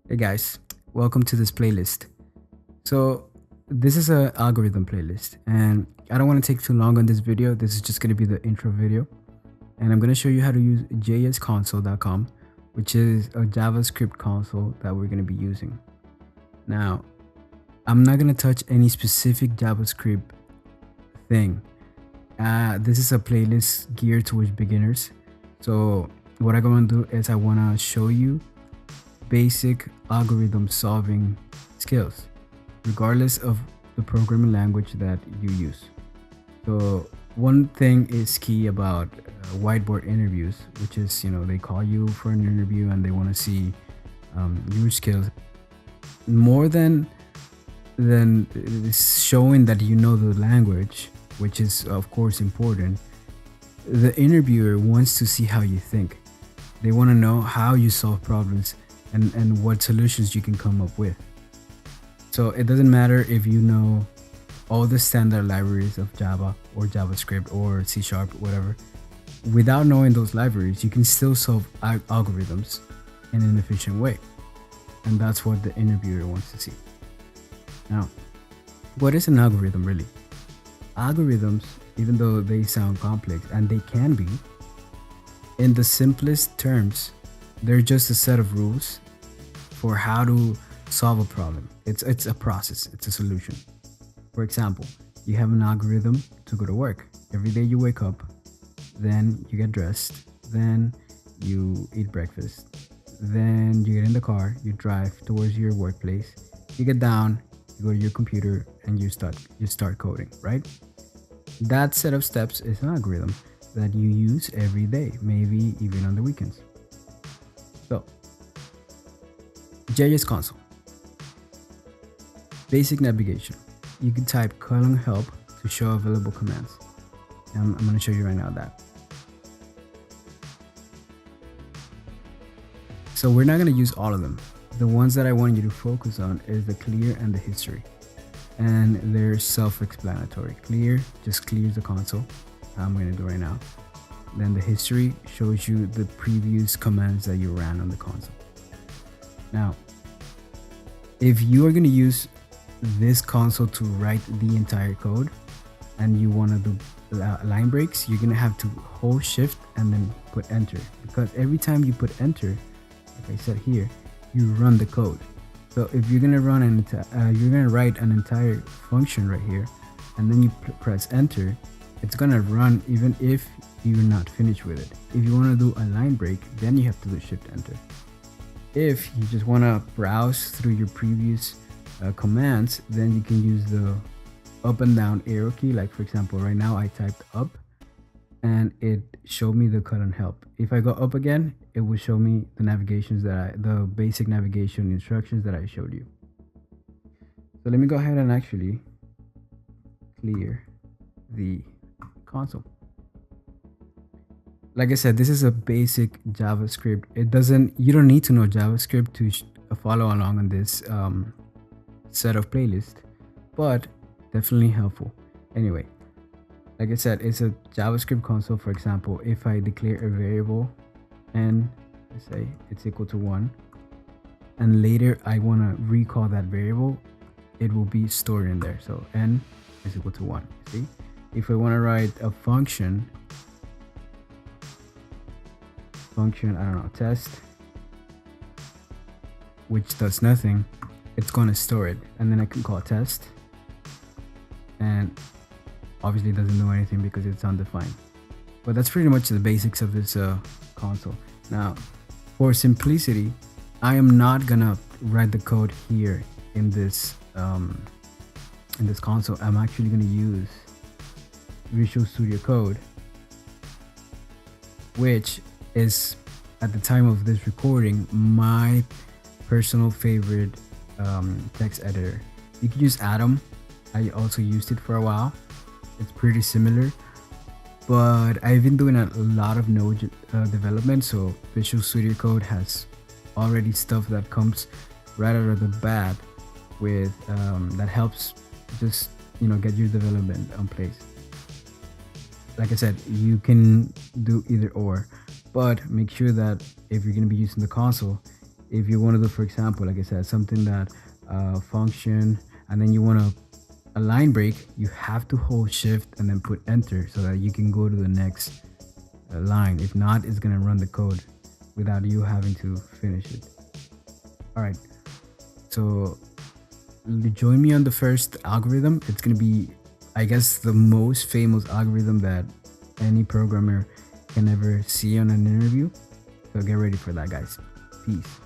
Hey guys, welcome to this playlist. So, this is a algorithm playlist, and I don't want to take too long on this video. This is just going to be the intro video, and I'm going to show you how to use jsconsole.com, which is a JavaScript console that we're going to be using. Now, I'm not going to touch any specific JavaScript thing. This is a playlist geared towards beginners. So, what I'm going to do is I want to show you basic algorithm solving skills, regardless of the programming language that you use. So one thing is key about whiteboard interviews, which is they call you for an interview and they want to see your skills more than showing that you know the language, which is of course important. The interviewer wants to see how you think. They want to know how you solve problems and what solutions you can come up with. So it doesn't matter if you know all the standard libraries of Java or JavaScript or C#, whatever. Without knowing those libraries, you can still solve algorithms in an efficient way. And that's what the interviewer wants to see. Now, what is an algorithm really? Algorithms, even though they sound complex, and they can be, in the simplest terms, they're just a set of rules for how to solve a problem. It's a process, it's a solution. For example, you have an algorithm to go to work. Every day you wake up, then you get dressed, then you eat breakfast, then you get in the car, you drive towards your workplace, you get down, you go to your computer, and you start coding, right? That set of steps is an algorithm that you use every day, maybe even on the weekends. So, JS console. Basic navigation. You can type :help to show available commands. I'm going to show you right now that. So we're not going to use all of them. The ones that I want you to focus on is the clear and the history. And they're self-explanatory. Clear just clears the console. I'm going to do right now. Then the history shows you the previous commands that you ran on the console. Now, if you are going to use this console to write the entire code and you want to do line breaks, you're going to have to hold shift and then put enter, because every time you put enter, like I said here, you run the code. So if you're going to write an entire function right here and then you press enter, it's going to run even if you're not finished with it. If you want to do a line break, then you have to do shift enter. If you just want to browse through your previous commands, then you can use the up and down arrow key. Like for example, right now I typed up and it showed me the :help. If I go up again, it will show me the basic navigation instructions that I showed you. So let me go ahead and actually clear the console. Like I said, this is a basic JavaScript. You don't need to know JavaScript to follow along on this set of playlist, but definitely helpful. Anyway, like I said, it's a JavaScript console. For example, if I declare a variable and let's say it's equal to 1, and later I want to recall that variable, it will be stored in there. So n is equal to 1. See, if I want to write a function, I don't know, test, which does nothing, it's going to store it, and then I can call test, and obviously it doesn't do anything because it's undefined. But that's pretty much the basics of this console. Now, for simplicity, I am not gonna write the code here in this console. I'm actually gonna use Visual Studio Code, which is, at the time of this recording, my personal favorite text editor. You can use Atom. I also used it for a while. It's pretty similar, but I've been doing a lot of Node development, so Visual Studio Code has already stuff that comes right out of the bat with that helps just get your development in place. Like I said, you can do either or, but make sure that if you're going to be using the console, if you want to do, for example, like I said, something that function, and then you want to a line break, you have to hold shift and then put enter so that you can go to the next line. If not, it's gonna run the code without you having to finish it. All right, so join me on the first algorithm. It's gonna be, I guess, the most famous algorithm that any programmer can ever see on an interview. So get ready for that, guys. Peace.